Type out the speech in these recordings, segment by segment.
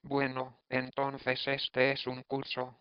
Bueno, entonces este es un curso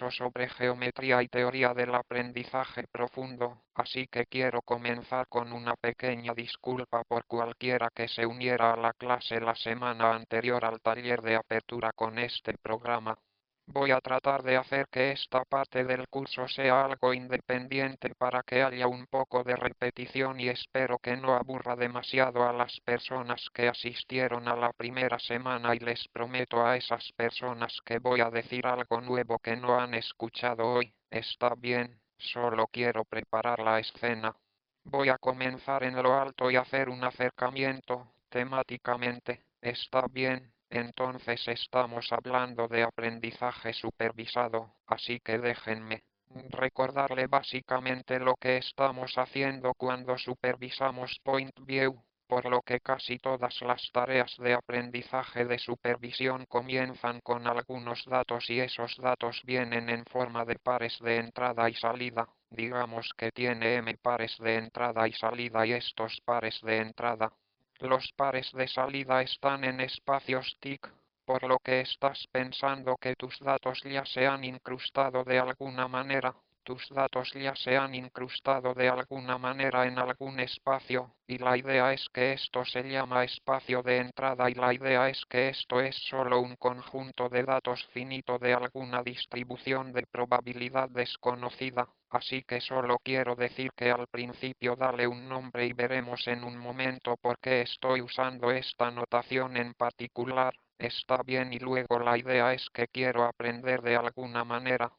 sobre geometría y teoría del aprendizaje profundo, así que quiero comenzar con una pequeña disculpa por cualquiera que se uniera a la clase la semana anterior al taller de apertura con este programa. Voy a tratar de hacer que esta parte del curso sea algo independiente para que haya un poco de repetición y espero que no aburra demasiado a las personas que asistieron a la primera semana y les prometo a esas personas que voy a decir algo nuevo que no han escuchado hoy. Está bien, solo quiero preparar la escena. Voy a comenzar en lo alto y hacer un acercamiento, temáticamente. Está bien. Entonces estamos hablando de aprendizaje supervisado, así que déjenme recordarle básicamente lo que estamos haciendo cuando supervisamos Point View, por lo que casi todas las tareas de aprendizaje de supervisión comienzan con algunos datos y esos datos vienen en forma de pares de entrada y salida. Digamos que tiene m pares de entrada y salida y estos pares de entrada los pares de salida están en espacios TIC, por lo que estás pensando que tus datos ya se han incrustado de alguna manera. Tus datos ya se han incrustado de alguna manera en algún espacio, y la idea es que esto se llama espacio de entrada y la idea es que esto es solo un conjunto de datos finito de alguna distribución de probabilidad desconocida. Así que solo quiero decir que al principio dale un nombre y veremos en un momento por qué estoy usando esta notación en particular. Está bien y luego la idea es que quiero aprender de alguna manera,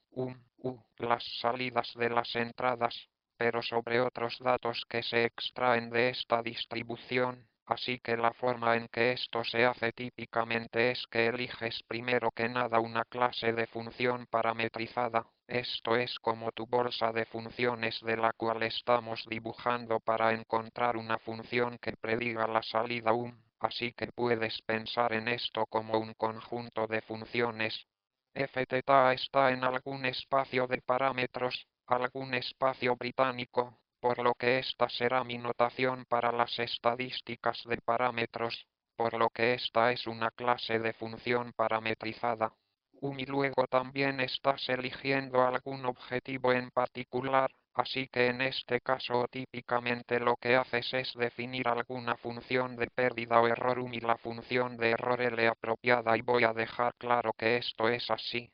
las salidas de las entradas, pero sobre otros datos que se extraen de esta distribución. Así que la forma en que esto se hace típicamente es que eliges primero que nada una clase de función parametrizada. Esto es como tu bolsa de funciones de la cual estamos dibujando para encontrar una función que prediga la salida así que puedes pensar en esto como un conjunto de funciones. Fθ está en algún espacio de parámetros, algún espacio británico, por lo que esta será mi notación para las estadísticas de parámetros, por lo que esta es una clase de función parametrizada. Y luego también estás eligiendo algún objetivo en particular, así que en este caso típicamente lo que haces es definir alguna función de pérdida o error y la función de error L apropiada y voy a dejar claro que esto es así.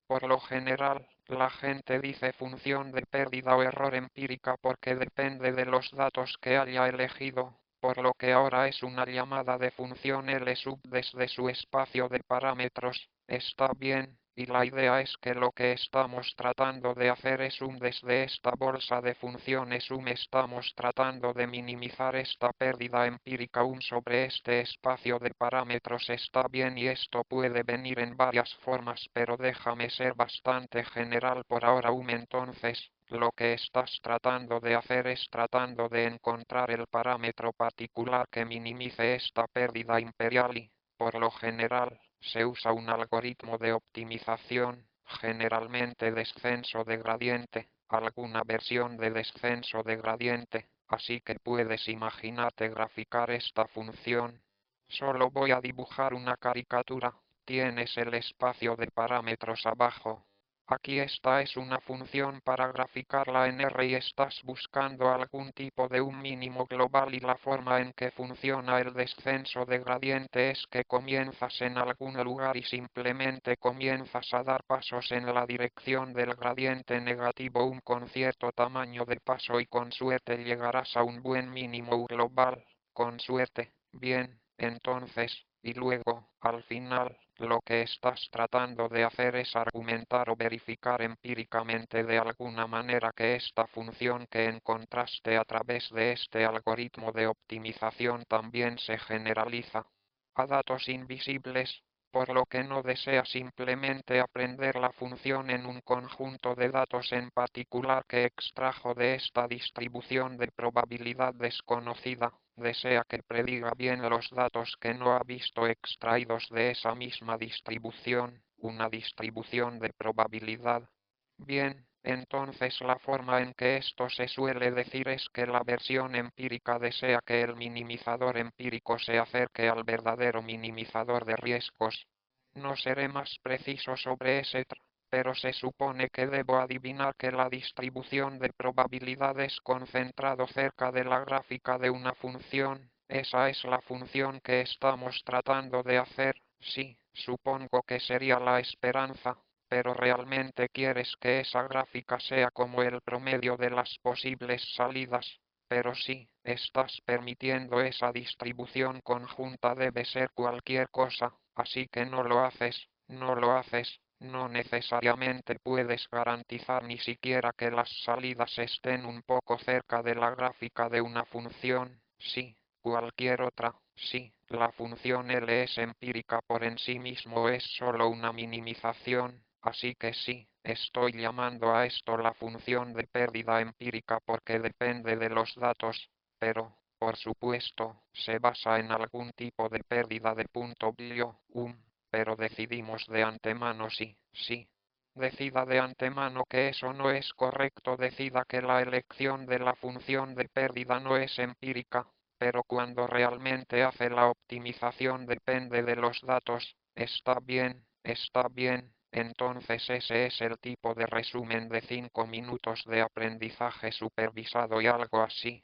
Por lo general, la gente dice función de pérdida o error empírica porque depende de los datos que haya elegido, por lo que ahora es una llamada de función L sub desde su espacio de parámetros. Está bien, y la idea es que lo que estamos tratando de hacer es desde esta bolsa de funciones estamos tratando de minimizar esta pérdida empírica sobre este espacio de parámetros. Está bien y esto puede venir en varias formas, pero déjame ser bastante general por ahora. Entonces, lo que estás tratando de hacer es tratando de encontrar el parámetro particular que minimice esta pérdida imperial y, por lo general, se usa un algoritmo de optimización, generalmente descenso de gradiente, alguna versión de descenso de gradiente, así que puedes imaginarte graficar esta función. Solo voy a dibujar una caricatura, tienes el espacio de parámetros abajo. Aquí esta es una función para graficarla en R y estás buscando algún tipo de un mínimo global y la forma en que funciona el descenso de gradiente es que comienzas en algún lugar y simplemente comienzas a dar pasos en la dirección del gradiente negativo con cierto tamaño de paso y con suerte llegarás a un buen mínimo global, con suerte, bien, entonces, y luego, al final, lo que estás tratando de hacer es argumentar o verificar empíricamente de alguna manera que esta función que encontraste a través de este algoritmo de optimización también se generaliza a datos invisibles, por lo que no desea simplemente aprender la función en un conjunto de datos en particular que extrajo de esta distribución de probabilidad desconocida. Desea que prediga bien los datos que no ha visto extraídos de esa misma distribución, una distribución de probabilidad. Bien, Entonces la forma en que esto se suele decir es que la versión empírica desea que el minimizador empírico se acerque al verdadero minimizador de riesgos. No seré más preciso sobre ese pero se supone que debo adivinar que la distribución de probabilidades concentrado cerca de la gráfica de una función, esa es la función que estamos tratando de hacer, sí, supongo que sería la esperanza, pero realmente quieres que esa gráfica sea como el promedio de las posibles salidas, pero sí, estás permitiendo esa distribución conjunta debe ser cualquier cosa, así que no lo haces, no lo haces. No necesariamente puedes garantizar ni siquiera que las salidas estén un poco cerca de la gráfica de una función, sí, cualquier otra, sí, la función L es empírica por en sí mismo es solo una minimización, así que sí, estoy llamando a esto la función de pérdida empírica porque depende de los datos, pero, por supuesto, se basa en algún tipo de pérdida de punto pero decidimos de antemano sí. Decida de antemano que eso no es correcto, decida que la elección de la función de pérdida no es empírica, pero cuando realmente hace la optimización depende de los datos, está bien, entonces ese es el tipo de resumen de 5 minutos de aprendizaje supervisado y algo así.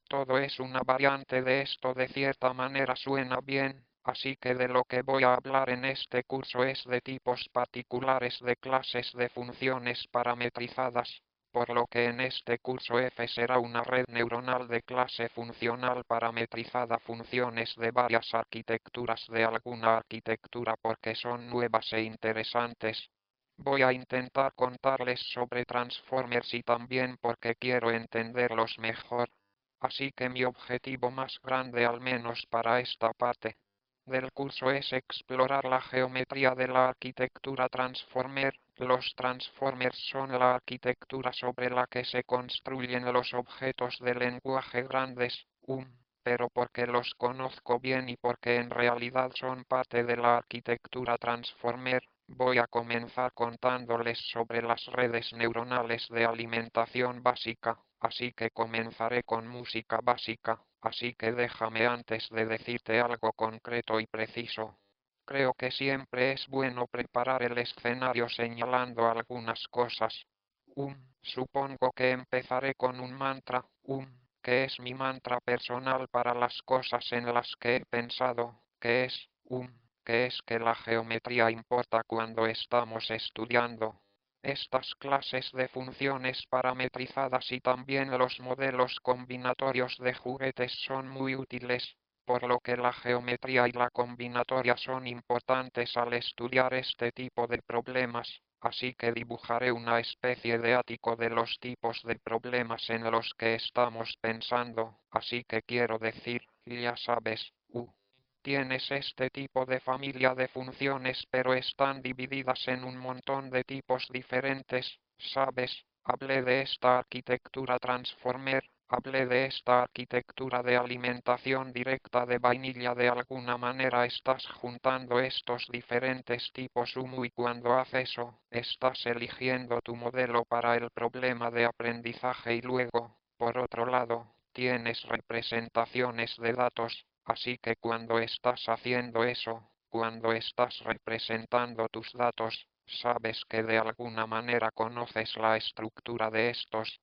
Todo es una variante de esto, de cierta manera suena bien, así que de lo que voy a hablar en este curso es de tipos particulares de clases de funciones parametrizadas, por lo que en este curso F será una red neuronal de clase funcional parametrizada, funciones de varias arquitecturas de alguna arquitectura porque son nuevas e interesantes. Voy a intentar contarles sobre transformers y también porque quiero entenderlos mejor. Así que mi objetivo más grande, al menos para esta parte del curso, es explorar la geometría de la arquitectura transformer. Los transformers son la arquitectura sobre la que se construyen los objetos de lenguaje grandes, pero porque los conozco bien y porque en realidad son parte de la arquitectura transformer, voy a comenzar contándoles sobre las redes neuronales de alimentación básica. Así que comenzaré con música básica, así que déjame antes de decirte algo concreto y preciso. Creo que siempre es bueno preparar el escenario señalando algunas cosas. Supongo que empezaré con un mantra, que es mi mantra personal para las cosas en las que he pensado, que es que la geometría importa cuando estamos estudiando estas clases de funciones parametrizadas, y también los modelos combinatorios de juguetes son muy útiles, por lo que la geometría y la combinatoria son importantes al estudiar este tipo de problemas, así que dibujaré una especie de ático de los tipos de problemas en los que estamos pensando, así que quiero decir, ya sabes, tienes este tipo de familia de funciones pero están divididas en un montón de tipos diferentes, ¿sabes? Hablé de esta arquitectura transformer, hablé de esta arquitectura de alimentación directa de vainilla. De alguna manera estás juntando estos diferentes tipos y cuando haces eso, estás eligiendo tu modelo para el problema de aprendizaje y luego, por otro lado, tienes representaciones de datos. Así que cuando estás haciendo eso, cuando estás representando tus datos, sabes que de alguna manera conoces la estructura de estos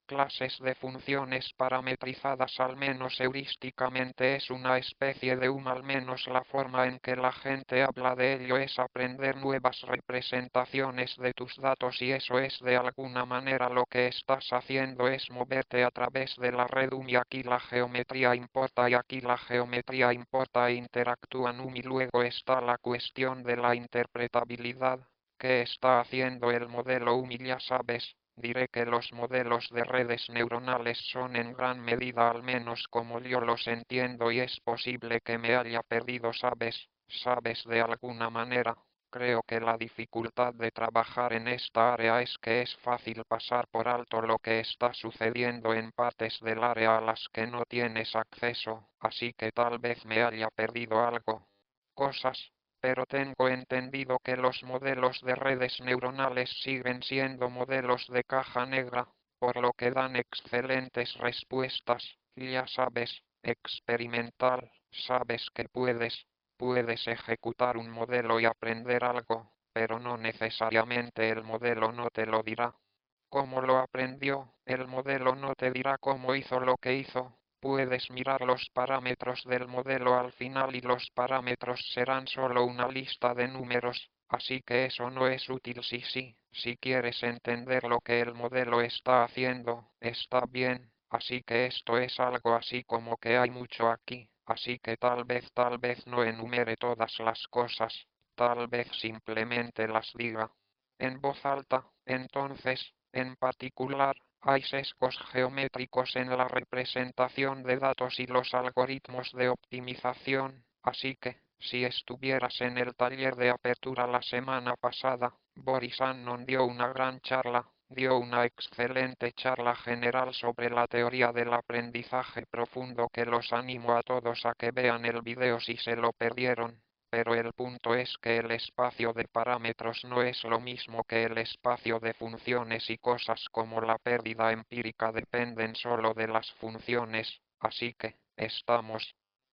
clases de funciones parametrizadas. Al menos heurísticamente es una especie de al menos la forma en que la gente habla de ello es aprender nuevas representaciones de tus datos, y eso es de alguna manera lo que estás haciendo, es moverte a través de la red y aquí la geometría importa y aquí la geometría importa e interactúan y luego está la cuestión de la interpretabilidad. ¿Qué está haciendo el modelo ya sabes? Diré que los modelos de redes neuronales son en gran medida, al menos como yo los entiendo, y es posible que me haya perdido, sabes de alguna manera. Creo que la dificultad de trabajar en esta área es que es fácil pasar por alto lo que está sucediendo en partes del área a las que no tienes acceso, así que tal vez me haya perdido algo. Cosas pero tengo entendido que los modelos de redes neuronales siguen siendo modelos de caja negra, por lo que dan excelentes respuestas, ya sabes, experimental, sabes que puedes ejecutar un modelo y aprender algo, pero no necesariamente el modelo no te lo dirá. ¿Cómo lo aprendió? El modelo no te dirá cómo hizo lo que hizo. Puedes mirar los parámetros del modelo al final y los parámetros serán solo una lista de números, así que eso no es útil si quieres entender lo que el modelo está haciendo, está bien, así que esto es algo así como que hay mucho aquí, así que tal vez no enumere todas las cosas, tal vez simplemente las diga en voz alta, entonces, en particular, hay sesgos geométricos en la representación de datos y los algoritmos de optimización, así que, si estuvieras en el taller de apertura la semana pasada, Boris Annon dio una gran charla, dio una excelente charla general sobre la teoría del aprendizaje profundo que los animo a todos a que vean el video si se lo perdieron. Pero el punto es que el espacio de parámetros no es lo mismo que el espacio de funciones y cosas como la pérdida empírica dependen solo de las funciones, así que,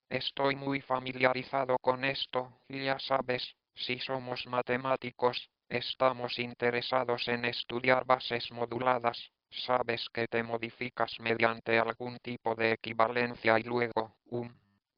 estoy muy familiarizado con esto, ya sabes, si somos matemáticos, estamos interesados en estudiar bases moduladas, sabes que te modificas mediante algún tipo de equivalencia y luego,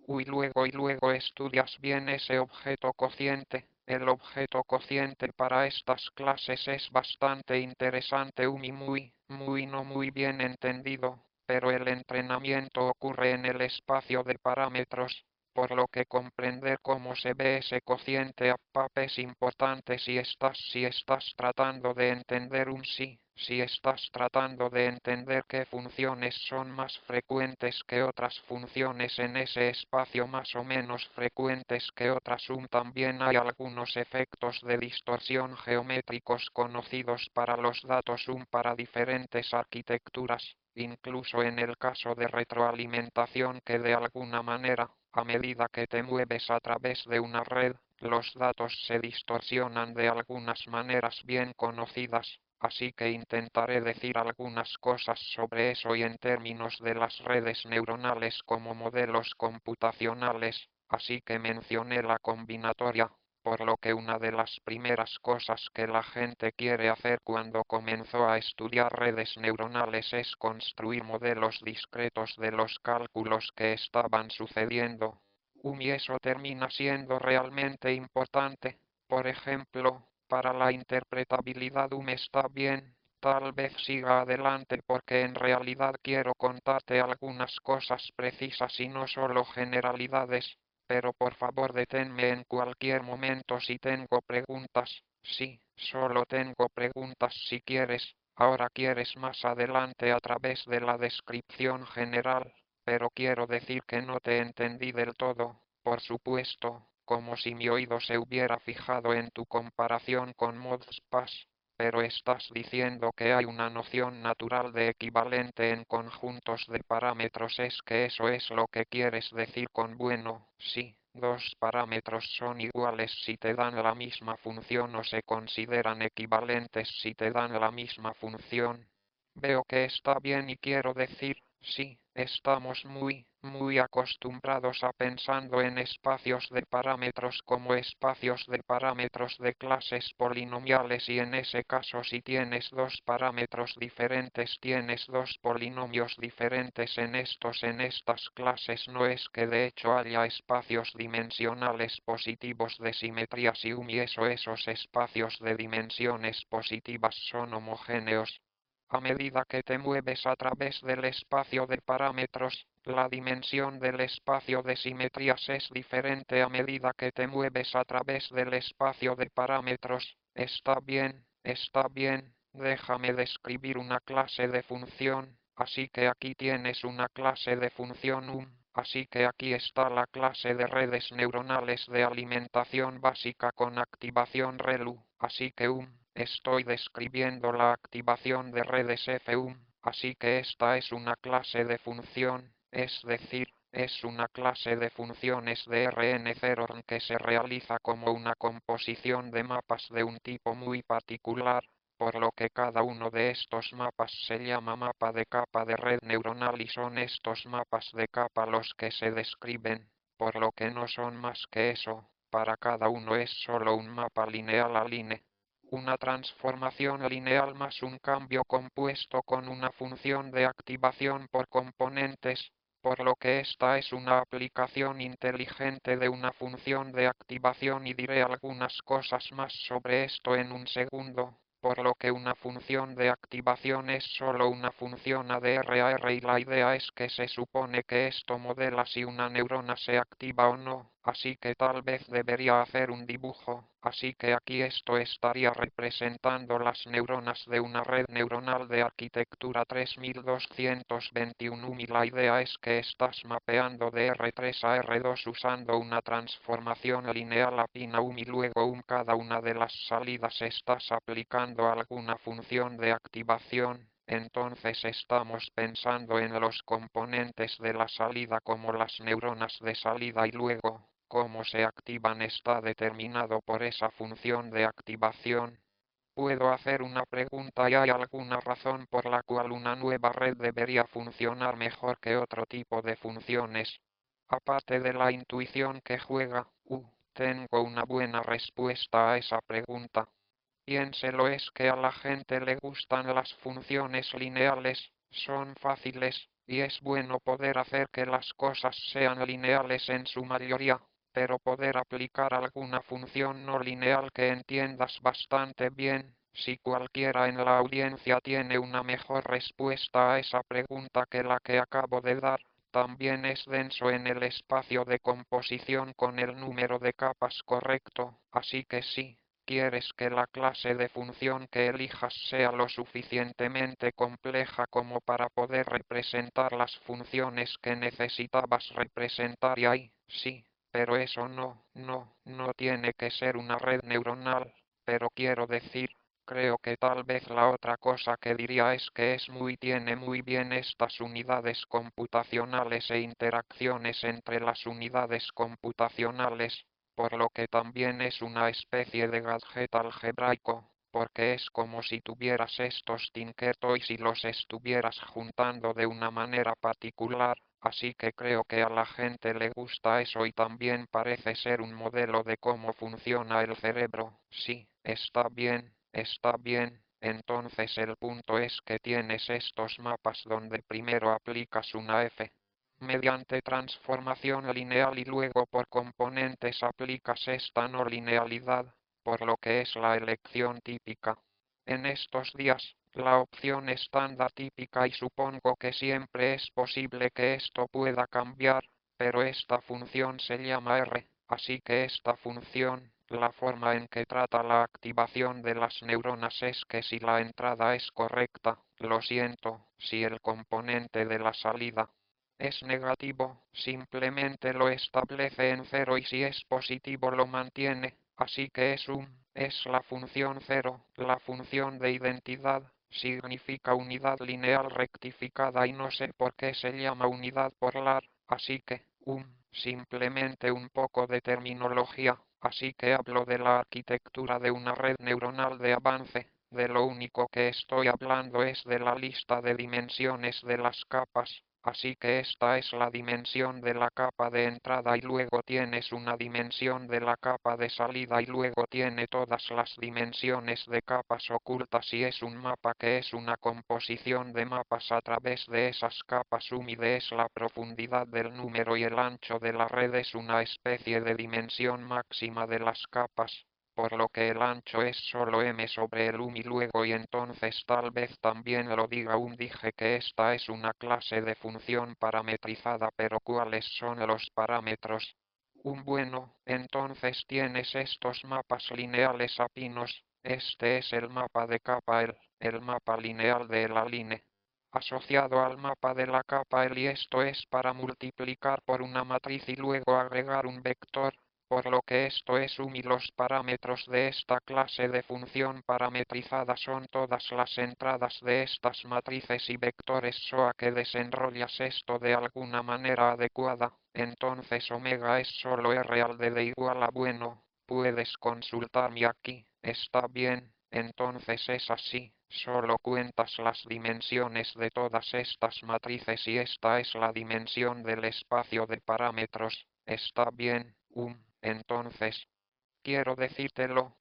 y luego estudias bien ese objeto cociente. El objeto cociente para estas clases es bastante interesante y no muy bien entendido, pero el entrenamiento ocurre en el espacio de parámetros, por lo que comprender cómo se ve ese cociente APAP es importante si estás tratando de entender si estás tratando de entender qué funciones son más frecuentes que otras funciones en ese espacio más o menos frecuentes que otras. También hay algunos efectos de distorsión geométricos conocidos para los datos para diferentes arquitecturas, incluso en el caso de retroalimentación que de alguna manera, a medida que te mueves a través de una red, los datos se distorsionan de algunas maneras bien conocidas, así que intentaré decir algunas cosas sobre eso y en términos de las redes neuronales como modelos computacionales, así que mencioné la combinatoria, por lo que una de las primeras cosas que la gente quiere hacer cuando comenzó a estudiar redes neuronales es construir modelos discretos de los cálculos que estaban sucediendo. Y eso termina siendo realmente importante. Por ejemplo, para la interpretabilidad está bien. Tal vez siga adelante porque en realidad quiero contarte algunas cosas precisas y no solo generalidades, pero por favor deténme en cualquier momento si tengo preguntas. Sí, solo tengo preguntas si quieres. Ahora quieres más adelante a través de la descripción general, pero quiero decir que no te entendí del todo, por supuesto, como si mi oído se hubiera fijado en tu comparación con Modspaz, pero estás diciendo que hay una noción natural de equivalente en conjuntos de parámetros. ¿Es que eso es lo que quieres decir con bueno? Sí, dos parámetros son iguales si te dan la misma función o se consideran equivalentes si te dan la misma función. Veo que está bien y quiero decir, sí, estamos muy acostumbrados a pensando en espacios de parámetros como espacios de parámetros de clases polinomiales y en ese caso si tienes dos parámetros diferentes tienes dos polinomios diferentes en estas clases. No es que de hecho haya espacios dimensionales positivos de simetría y esos espacios de dimensiones positivas son homogéneos. A medida que te mueves a través del espacio de parámetros, la dimensión del espacio de simetrías es diferente a medida que te mueves a través del espacio de parámetros. Está bien, déjame describir una clase de función, así que aquí tienes una clase de función así que aquí está la clase de redes neuronales de alimentación básica con activación ReLU, así que estoy describiendo la activación de redes así que esta es una clase de función, es decir, Es una clase de funciones de Rn0 que se realiza como una composición de mapas de un tipo muy particular, por lo que cada uno de estos mapas se llama mapa de capa de red neuronal y son estos mapas de capa los que se describen, por lo que no son más que eso, para cada uno es solo un mapa lineal a line. Una transformación lineal más un cambio compuesto con una función de activación por componentes, por lo que esta es una aplicación inteligente de una función de activación y diré algunas cosas más sobre esto en un segundo, por lo que una función de activación es solo una función ADR-AR y la idea es que se supone que esto modela si una neurona se activa o no, así que tal vez debería hacer un dibujo, así que aquí esto estaría representando las neuronas de una red neuronal de arquitectura 3221 y la idea es que estás mapeando de R3 a R2 usando una transformación lineal a pin y luego cada una de las salidas estás aplicando alguna función de activación. Entonces estamos pensando en los componentes de la salida como las neuronas de salida y luego, cómo se activan está determinado por esa función de activación. Puedo hacer una pregunta y hay alguna razón por la cual una nueva red debería funcionar mejor que otro tipo de funciones. Aparte de la intuición que juega, tengo una buena respuesta a esa pregunta. Piénselo es que a la gente le gustan las funciones lineales, son fáciles, y es bueno poder hacer que las cosas sean lineales en su mayoría, pero poder aplicar alguna función no lineal que entiendas bastante bien. Si cualquiera en la audiencia tiene una mejor respuesta a esa pregunta que la que acabo de dar, también es denso en el espacio de composición con el número de capas correcto, así que sí. Quieres que la clase de función que elijas sea lo suficientemente compleja como para poder representar las funciones que necesitabas representar y ahí, sí, pero eso no tiene que ser una red neuronal, pero quiero decir, creo que tal vez la otra cosa que diría es que tiene muy bien estas unidades computacionales e interacciones entre las unidades computacionales, por lo que también es una especie de gadget algebraico, porque es como si tuvieras estos Tinker Toys y los estuvieras juntando de una manera particular, así que creo que a la gente le gusta eso y también parece ser un modelo de cómo funciona el cerebro. Sí, está bien, está bien. Entonces el punto es que tienes estos mapas donde primero aplicas una F mediante transformación lineal y luego por componentes aplicas esta no linealidad, por lo que es la elección típica. En estos días, la opción estándar típica y supongo que siempre es posible que esto pueda cambiar, pero esta función se llama R, así que esta función, la forma en que trata la activación de las neuronas es que si la entrada es correcta, lo siento, si el componente de la salida es negativo, simplemente lo establece en cero y si es positivo lo mantiene, así que es la función cero, la función de identidad, significa unidad lineal rectificada y no sé por qué se llama unidad polar, así que, simplemente un poco de terminología, así que hablo de la arquitectura de una red neuronal de avance. De lo único que estoy hablando es de la lista de dimensiones de las capas. Así que esta es la dimensión de la capa de entrada y luego tienes una dimensión de la capa de salida y luego tiene todas las dimensiones de capas ocultas y es un mapa que es una composición de mapas a través de esas capas de es la profundidad del número y el ancho de la red es una especie de dimensión máxima de las capas, por lo que el ancho es solo m sobre el y luego y entonces tal vez también lo diga dije que esta es una clase de función parametrizada pero ¿cuáles son los parámetros? Bueno, entonces tienes estos mapas lineales apinos, este es el mapa de capa el mapa lineal de la line asociado al mapa de la capa y esto es para multiplicar por una matriz y luego agregar un vector, por lo que esto es y los parámetros de esta clase de función parametrizada son todas las entradas de estas matrices y vectores SOA que desenrollas esto de alguna manera adecuada, entonces omega es solo R al de igual a bueno, puedes consultarme aquí, está bien, entonces es así. Solo cuentas las dimensiones de todas estas matrices y esta es la dimensión del espacio de parámetros. Está bien, entonces, quiero decírtelo,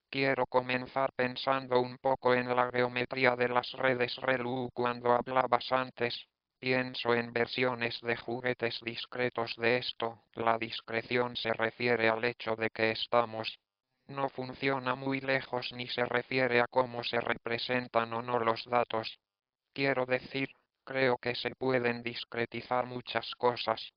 quiero comenzar pensando un poco en la geometría de las redes ReLU cuando hablabas antes. Pienso en versiones de juguetes discretos de esto. La discreción se refiere al hecho de que no funciona muy lejos ni se refiere a cómo se representan o no los datos. Quiero decir, creo que se pueden discretizar muchas cosas.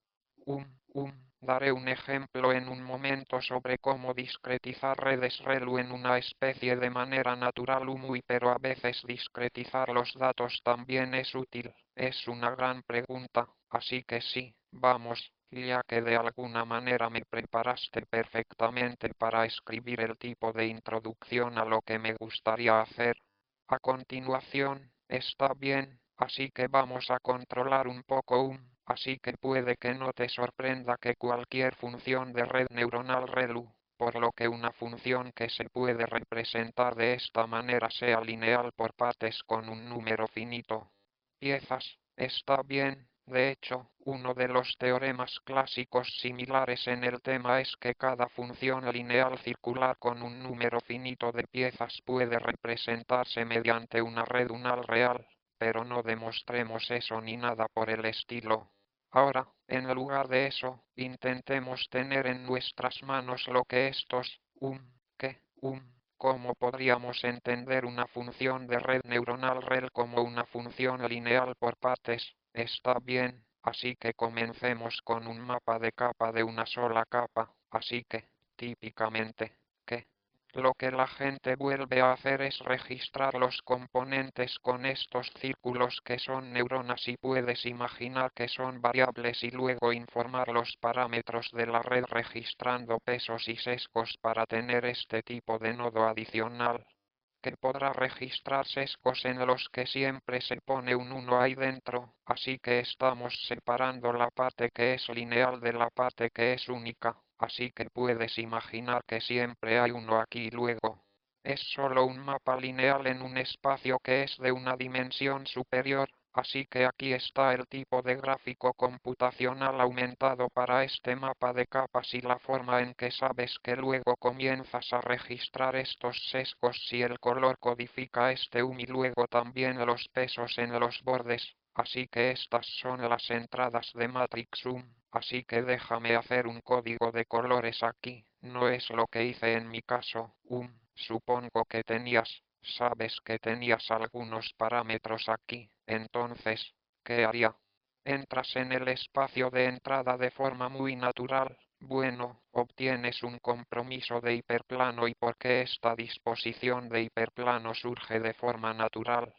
Daré un ejemplo en un momento sobre cómo discretizar redes ReLU en una especie de manera natural pero a veces discretizar los datos también es útil. Es una gran pregunta, así que sí, vamos, ya que de alguna manera me preparaste perfectamente para escribir el tipo de introducción a lo que me gustaría hacer. A continuación, está bien, así que vamos a controlar un poco así que puede que no te sorprenda que cualquier función de red neuronal ReLU, por lo que una función que se puede representar de esta manera sea lineal por partes con un número finito. Piezas, está bien, de hecho, uno de los teoremas clásicos similares en el tema es que cada función lineal circular con un número finito de piezas puede representarse mediante una red unal real, pero no demostremos eso ni nada por el estilo. Ahora, en lugar de eso, intentemos tener en nuestras manos lo que estos, ¿cómo podríamos entender una función de red neuronal ReL como una función lineal por partes? Está bien, así que comencemos con un mapa de capa de una sola capa, así que, típicamente, lo que la gente vuelve a hacer es registrar los componentes con estos círculos que son neuronas y puedes imaginar que son variables y luego informar los parámetros de la red registrando pesos y sesgos para tener este tipo de nodo adicional, que podrá registrar sesgos en los que siempre se pone un 1 ahí dentro, así que estamos separando la parte que es lineal de la parte que es única. Así que puedes imaginar que siempre hay uno aquí y luego. Es solo un mapa lineal en un espacio que es de una dimensión superior, así que aquí está el tipo de gráfico computacional aumentado para este mapa de capas y la forma en que sabes que luego comienzas a registrar estos sesgos si el color codifica este y luego también los pesos en los bordes. Así que estas son las entradas de Matrix así que déjame hacer un código de colores aquí, no es lo que hice en mi caso, supongo que sabes que tenías algunos parámetros aquí, entonces, ¿qué haría? Entras en el espacio de entrada de forma muy natural, bueno, obtienes un compromiso de hiperplano y por qué esta disposición de hiperplano surge de forma natural.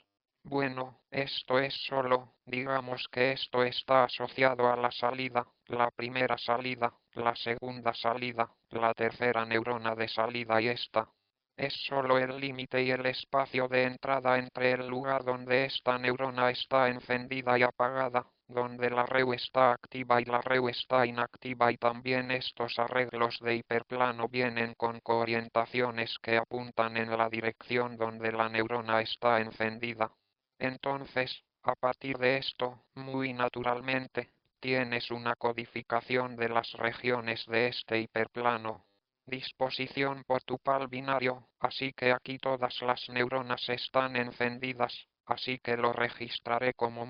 Bueno, esto es solo, digamos que esto está asociado a la salida, la primera salida, la segunda salida, la tercera neurona de salida y esta. Es solo el límite y el espacio de entrada entre el lugar donde esta neurona está encendida y apagada, donde la REU está activa y la REU está inactiva y también estos arreglos de hiperplano vienen con coorientaciones que apuntan en la dirección donde la neurona está encendida. Entonces, a partir de esto, muy naturalmente, tienes una codificación de las regiones de este hiperplano. Disposición por tu pal binario, así que aquí todas las neuronas están encendidas, así que lo registraré como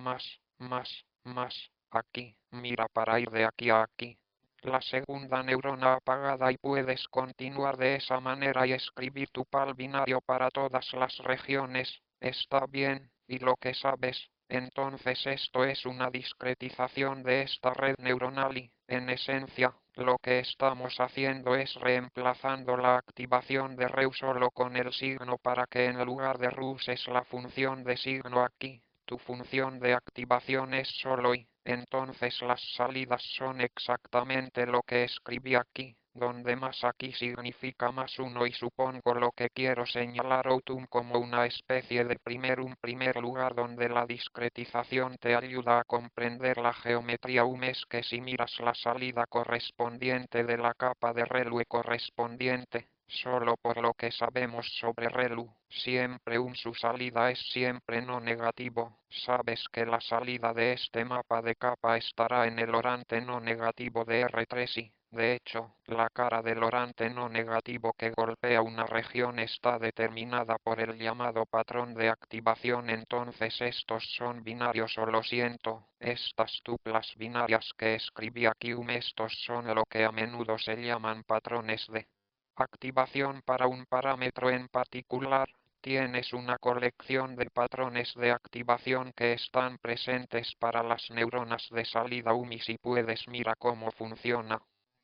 aquí, mira para ir de aquí a aquí. La segunda neurona apagada y puedes continuar de esa manera y escribir tu pal binario para todas las regiones, está bien, y lo que sabes, entonces esto es una discretización de esta red neuronal y, en esencia, lo que estamos haciendo es reemplazando la activación de REU solo con el signo para que en lugar de RU es la función de signo aquí. Tu función de activación es solo y, entonces las salidas son exactamente lo que escribí aquí. donde más aquí significa más uno y supongo lo que quiero señalar outum como una especie de un primer lugar donde la discretización te ayuda a comprender la geometría es que si miras la salida correspondiente de la capa de ReLU correspondiente, solo por lo que sabemos sobre ReLU, siempre su salida es siempre no negativo, sabes que la salida de este mapa de capa estará en el orante no negativo de R3 y, de hecho, la cara del orante no negativo que golpea una región está determinada por el llamado patrón de activación. Entonces estos son binarios o lo siento, estas tuplas binarias que escribí aquí estos son lo que a menudo se llaman patrones de activación para un parámetro en particular. Tienes una colección de patrones de activación que están presentes para las neuronas de salida y si puedes mira cómo funciona.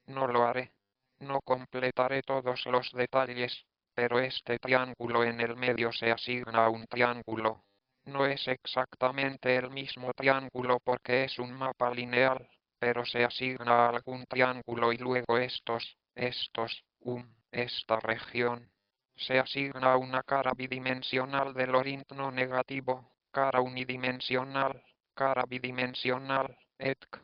No lo haré. No completaré todos los detalles, pero este triángulo en el medio se asigna a un triángulo. No es exactamente el mismo triángulo porque es un mapa lineal, pero se asigna a algún triángulo y luego esta región. Se asigna a una cara bidimensional del orint no negativo, cara cara bidimensional, etc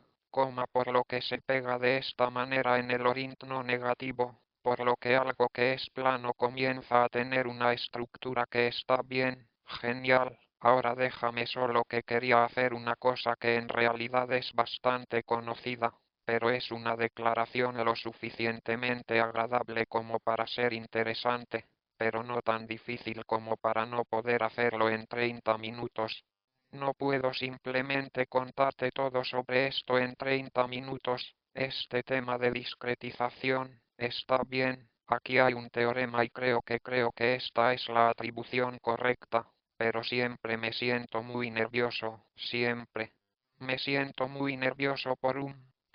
por lo que se pega de esta manera en el orint no negativo, por lo que algo que es plano comienza a tener una estructura que está bien, genial. Ahora déjame solo que quería hacer una cosa que en realidad es bastante conocida, pero es una declaración lo suficientemente agradable como para ser interesante, pero no tan difícil como para no poder hacerlo en 30 minutos. No puedo simplemente contarte todo sobre esto en 30 minutos. Este tema de discretización está bien. Aquí hay un teorema y creo que esta es la atribución correcta. Pero siempre me siento muy nervioso, siempre. Me siento muy nervioso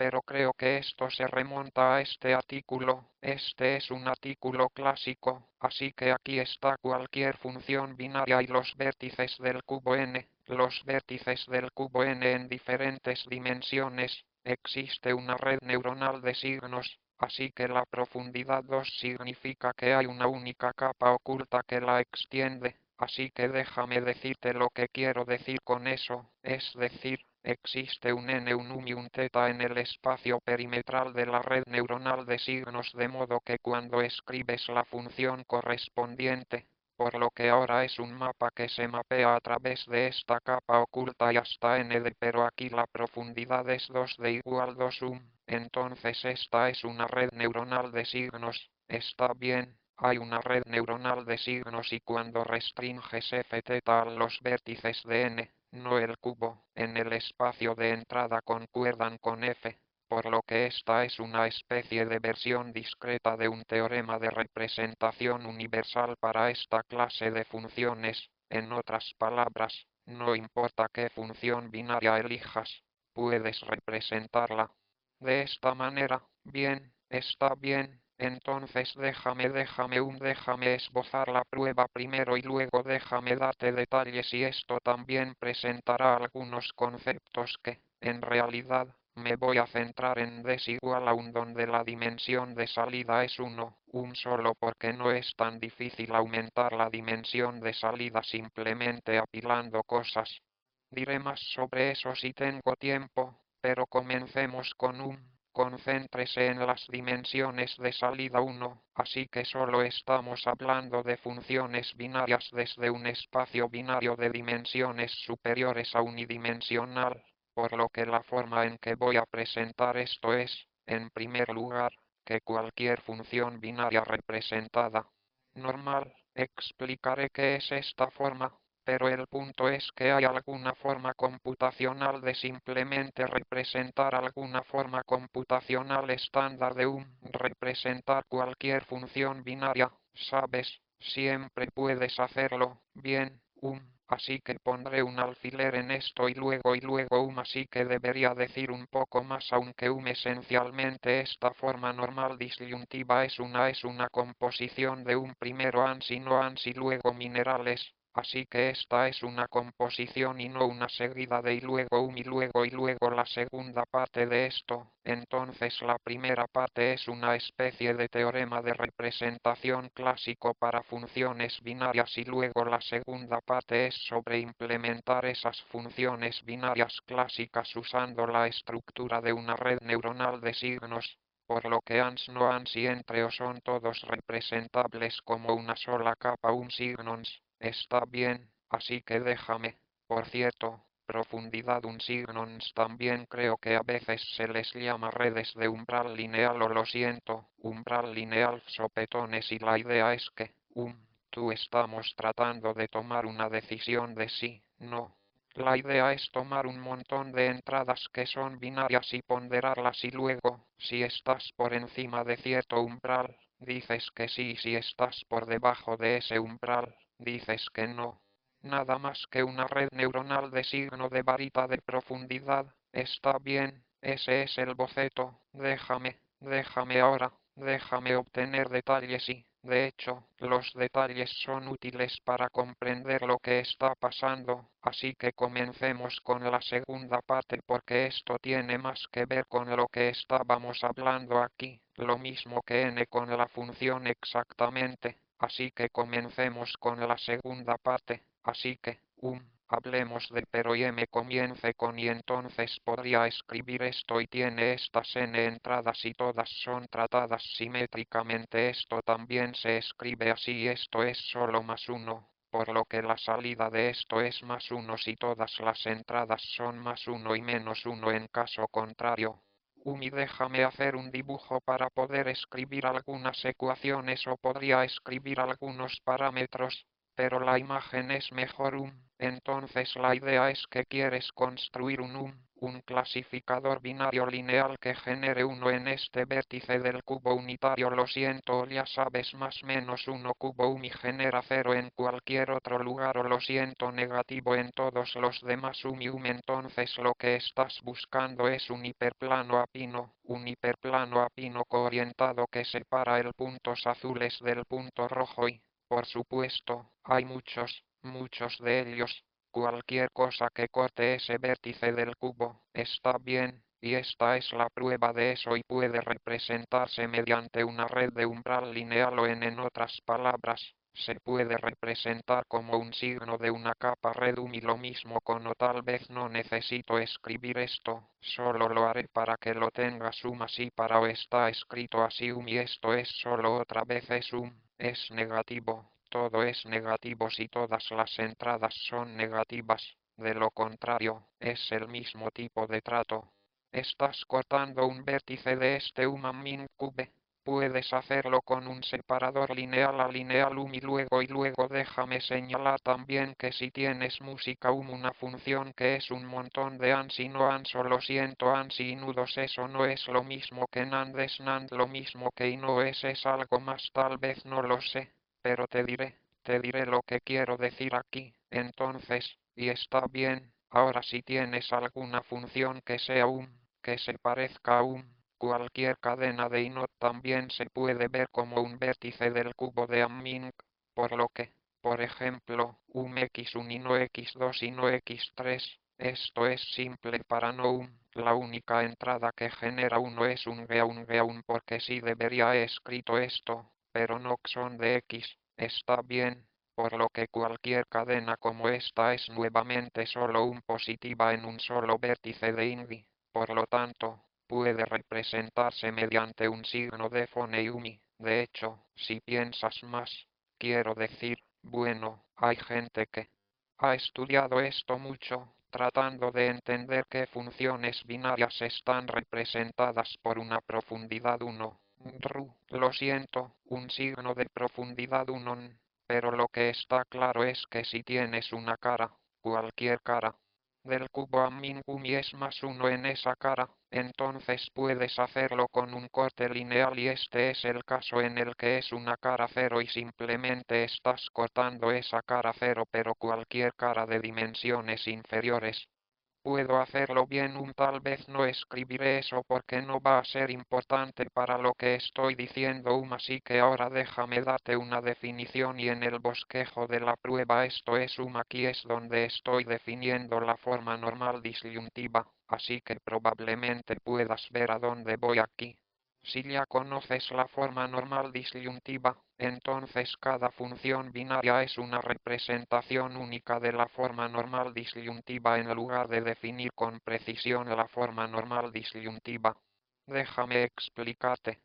pero creo que esto se remonta a este artículo. Este es un artículo clásico, así que aquí está cualquier función binaria y los vértices del cubo n. Los vértices del cubo n en diferentes dimensiones. Existe una red neuronal de signos, así que la profundidad 2 significa que hay una única capa oculta que la extiende. Así que déjame decirte lo que quiero decir con eso, es decir, existe un n, un y un θ en el espacio perimetral de la red neuronal de signos de modo que cuando escribes la función correspondiente, por lo que ahora es un mapa que se mapea a través de esta capa oculta y hasta n pero aquí la profundidad es 2 de igual 2 entonces esta es una red neuronal de signos, está bien. Hay una red neuronal de signos y cuando restringes f a los vértices de n, no el cubo, en el espacio de entrada concuerdan con f, por lo que esta es una especie de versión discreta de un teorema de representación universal para esta clase de funciones. En otras palabras, no importa qué función binaria elijas, puedes representarla. De esta manera, bien, está bien. Entonces déjame esbozar la prueba primero y luego déjame darte detalles y esto también presentará algunos conceptos que, en realidad, me voy a centrar en desigual a donde la dimensión de salida es un solo porque no es tan difícil aumentar la dimensión de salida simplemente apilando cosas. Diré más sobre eso si tengo tiempo, pero comencemos con concéntrese en las dimensiones de salida 1, así que solo estamos hablando de funciones binarias desde un espacio binario de dimensiones superiores a unidimensional, por lo que la forma en que voy a presentar esto es, en primer lugar, que cualquier función binaria representada normal, explicaré qué es esta forma. Pero el punto es que hay alguna forma computacional de simplemente representar alguna forma computacional estándar de representar cualquier función binaria, ¿sabes? Siempre puedes hacerlo, bien, así que pondré un alfiler en esto y luego así que debería decir un poco más aunque esencialmente esta forma normal disyuntiva es una composición de primero ans y no ans y luego minerales. Así que esta es una composición y no una seguida de y luego un y luego la segunda parte de esto. Entonces la primera parte es una especie de teorema de representación clásico para funciones binarias y luego la segunda parte es sobre implementar esas funciones binarias clásicas usando la estructura de una red neuronal de signos. Por lo que ans no ans y entre o son todos representables como una sola capa un signons. Está bien, así que déjame. Por cierto, profundidad un signons también creo que a veces se les llama redes de umbral lineal o lo siento, umbral lineal sopetones y la idea es que, tú estamos tratando de tomar una decisión de sí, no. La idea es tomar un montón de entradas que son binarias y ponderarlas y luego, si estás por encima de cierto umbral, dices que sí y si estás por debajo de ese umbral, dices que no. Nada más que una red neuronal de signo de varita de profundidad. Está bien, ese es el boceto. Déjame ahora, déjame obtener detalles y, de hecho, los detalles son útiles para comprender lo que está pasando, así que comencemos con la segunda parte porque esto tiene más que ver con lo que estábamos hablando aquí, lo mismo que n con la función exactamente. Así que comencemos con la segunda parte, así que, hablemos de pero y me comience con y entonces podría escribir esto y tiene estas n entradas y todas son tratadas simétricamente. Esto también se escribe así y esto es solo más uno, por lo que la salida de esto es más uno si todas las entradas son más uno y menos uno en caso contrario. Y déjame hacer un dibujo para poder escribir algunas ecuaciones o podría escribir algunos parámetros, pero la imagen es mejor. Entonces la idea es que quieres construir un clasificador binario lineal que genere uno en este vértice del cubo unitario. Lo siento, ya sabes, más menos uno cubo y genera cero en cualquier otro lugar o lo siento, negativo en todos los demás y entonces lo que estás buscando es un hiperplano apino coorientado que separa el puntos azules del punto rojo y, por supuesto, hay muchos de ellos. Cualquier cosa que corte ese vértice del cubo, está bien, y esta es la prueba de eso y puede representarse mediante una red de umbral lineal o en otras palabras, se puede representar como un signo de una capa red y lo mismo con o tal vez no necesito escribir esto, solo lo haré para que lo tengas así para o está escrito así y esto es solo otra vez es negativo. Todo es negativo si todas las entradas son negativas, de lo contrario, es el mismo tipo de trato. Estás cortando un vértice de este min cube. Puedes hacerlo con un separador lineal a lineal y luego déjame señalar también que si tienes música una función que es un montón de ans y no ans o lo siento ans y nudos eso no es lo mismo que nand es nand lo mismo que y no es algo más tal vez no lo sé, pero te diré lo que quiero decir aquí, entonces, y está bien, ahora si tienes alguna función que sea que se parezca a cualquier cadena de inot también se puede ver como un vértice del cubo de Hamming, por lo que, por ejemplo, x1 y no x2 y no x3, esto es simple para no la única entrada que genera uno es un G1 porque sí debería he escrito esto, pero no son de x, está bien, por lo que cualquier cadena como esta es nuevamente solo un positiva en un solo vértice de Invi, por lo tanto, puede representarse mediante un signo de Fonneumi. De hecho, si piensas más, quiero decir, bueno, hay gente que ha estudiado esto mucho, tratando de entender qué funciones binarias están representadas por una profundidad 1. Lo siento, un signo de profundidad 1, pero lo que está claro es que si tienes una cara, cualquier cara, del cubo a y es más uno en esa cara, entonces puedes hacerlo con un corte lineal y este es el caso en el que es una cara cero y simplemente estás cortando esa cara cero pero cualquier cara de dimensiones inferiores. Puedo hacerlo bien, tal vez no escribiré eso porque no va a ser importante para lo que estoy diciendo, así que ahora déjame darte una definición y en el bosquejo de la prueba esto es aquí es donde estoy definiendo la forma normal disyuntiva, así que probablemente puedas ver a dónde voy aquí. Si ya conoces la forma normal disyuntiva, entonces cada función binaria es una representación única de la forma normal disyuntiva en lugar de definir con precisión la forma normal disyuntiva. Déjame explicarte.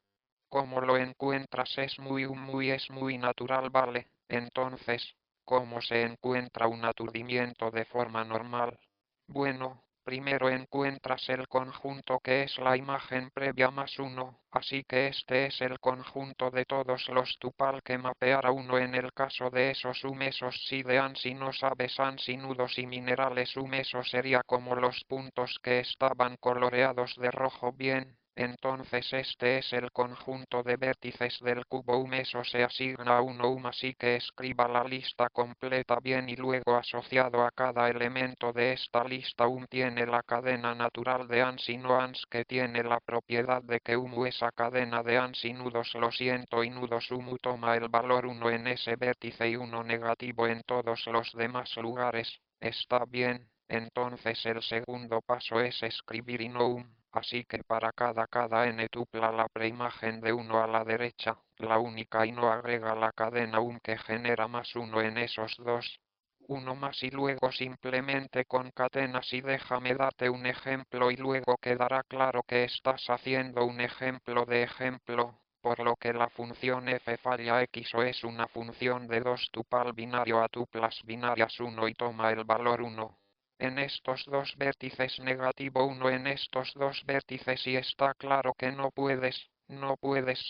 Como lo encuentras es muy natural, ¿vale? Entonces, ¿cómo se encuentra un aturdimiento de forma normal? Bueno, primero encuentras el conjunto que es la imagen previa más 1, así que este es el conjunto de todos los tupal que mapear a 1 en el caso de esos esos si de ANSI no sabes ANSI nudos y minerales eso sería como los puntos que estaban coloreados de rojo bien. Entonces este es el conjunto de vértices del cubo eso se asigna a 1 así que escriba la lista completa bien y luego asociado a cada elemento de esta lista tiene la cadena natural de ANSI no ANS que tiene la propiedad de que esa cadena de ANSI nudos lo siento y nudos toma el valor 1 en ese vértice y 1 negativo en todos los demás lugares. Está bien, entonces el segundo paso es escribir y no así que para cada n tupla la preimagen de 1 a la derecha, la única y no agrega la cadena que genera más 1 en esos dos. 1 más y luego simplemente concatenas y déjame darte un ejemplo y luego quedará claro que estás haciendo un ejemplo de ejemplo, por lo que la función f falla x o es una función de 2 tupal binario a tuplas binarias 1 y toma el valor 1. En estos dos vértices negativo 1 en estos dos vértices y está claro que no puedes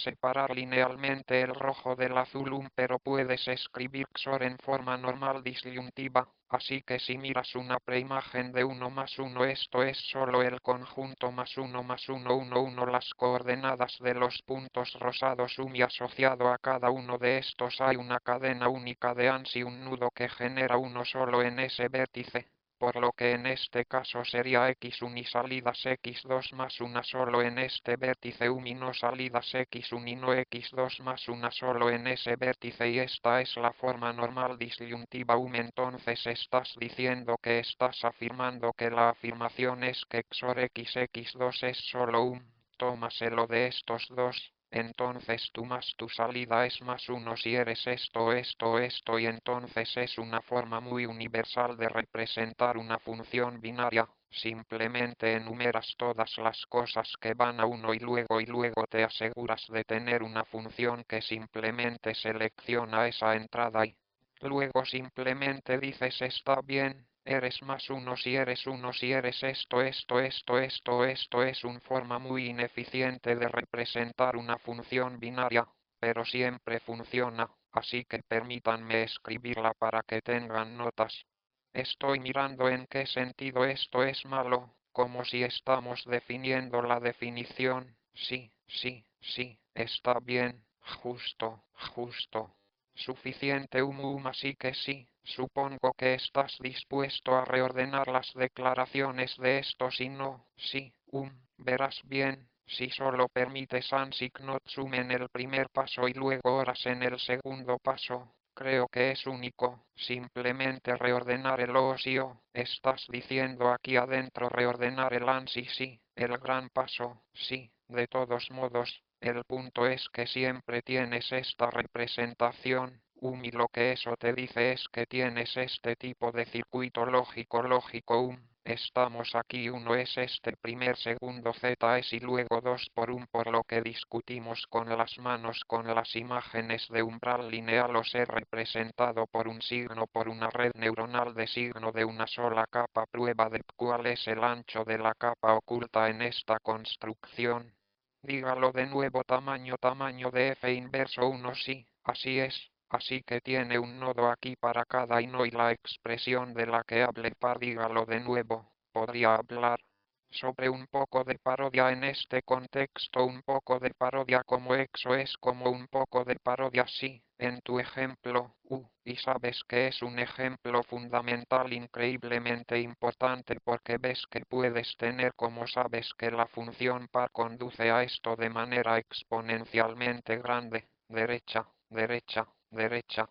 separar linealmente el rojo del azul pero puedes escribir XOR en forma normal disyuntiva, así que si miras una preimagen de 1 más 1 esto es solo el conjunto más 1 más 1 1 1 las coordenadas de los puntos rosados y asociado a cada uno de estos hay una cadena única de ANSI un nudo que genera uno solo en ese vértice. Por lo que en este caso sería x1 y salidas x2 más una solo en este vértice y no salidas x1 y no x2 más una solo en ese vértice y esta es la forma normal disyuntiva entonces estás diciendo que estás afirmando que la afirmación es que XOR x2 es solo tómaselo de estos dos. Entonces tú más tu salida es más 1 si eres esto y entonces es una forma muy universal de representar una función binaria. Simplemente enumeras todas las cosas que van a 1 y luego te aseguras de tener una función que simplemente selecciona esa entrada y luego simplemente dices está bien. Eres más 1 si eres 1 si eres esto es una forma muy ineficiente de representar una función binaria, pero siempre funciona, así que permítanme escribirla para que tengan notas. Estoy mirando en qué sentido esto es malo, como si estamos definiendo la definición. Sí, está bien, justo. Suficiente así que sí, supongo que estás dispuesto a reordenar las declaraciones de estos y no, sí, verás bien, si solo permites ANSIC not sum en el primer paso y luego horas en el segundo paso, creo que es único, simplemente reordenar el OS y O, estás diciendo aquí adentro reordenar el ANSI sí, el gran paso, sí, de todos modos. El punto es que siempre tienes esta representación, y lo que eso te dice es que tienes este tipo de circuito lógico, Estamos aquí, uno es este primer segundo z es y luego 2 por 1 por lo que discutimos con las manos con las imágenes de umbral lineal o ser representado por un signo por una red neuronal de signo de una sola capa prueba de cuál es el ancho de la capa oculta en esta construcción. Dígalo de nuevo tamaño de f inverso 1 sí, así es, así que tiene un nodo aquí para cada y no y la expresión de la que hable par dígalo de nuevo, podría hablar. Sobre un poco de parodia en este contexto, un poco de parodia como EXO es como un poco de parodia sí, en tu ejemplo, y sabes que es un ejemplo fundamental increíblemente importante porque ves que puedes tener como sabes que la función par conduce a esto de manera exponencialmente grande, derecha, derecha, derecha.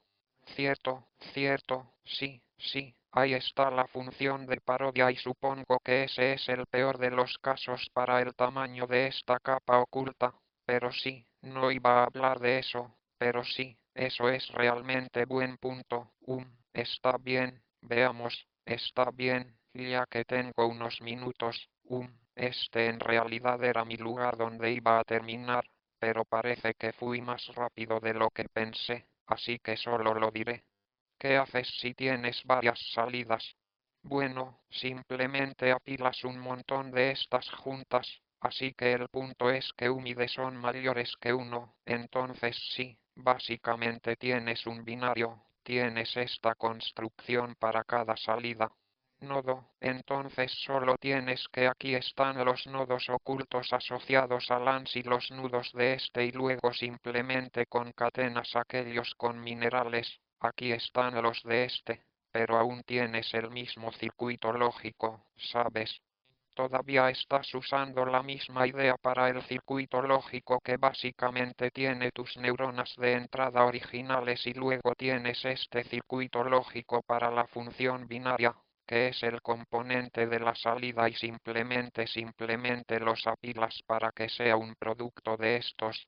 Cierto, cierto, sí, sí, ahí está la función de parodia y supongo que ese es el peor de los casos para el tamaño de esta capa oculta, pero sí, no iba a hablar de eso, pero sí, eso es realmente buen punto, está bien, veamos, está bien, ya que tengo unos minutos, este en realidad era mi lugar donde iba a terminar, pero parece que fui más rápido de lo que pensé. Así que solo lo diré. ¿Qué haces si tienes varias salidas? Bueno, simplemente apilas un montón de estas juntas, así que el punto es que UMIDE son mayores que uno, entonces sí, básicamente tienes un binario, tienes esta construcción para cada salida. Nodo, entonces solo tienes que aquí están los nodos ocultos asociados a LANs y los nudos de este y luego simplemente concatenas aquellos con minerales, aquí están los de este, pero aún tienes el mismo circuito lógico, ¿sabes? Todavía estás usando la misma idea para el circuito lógico que básicamente tiene tus neuronas de entrada originales y luego tienes este circuito lógico para la función binaria, que es el componente de la salida y simplemente los apilas para que sea un producto de estos.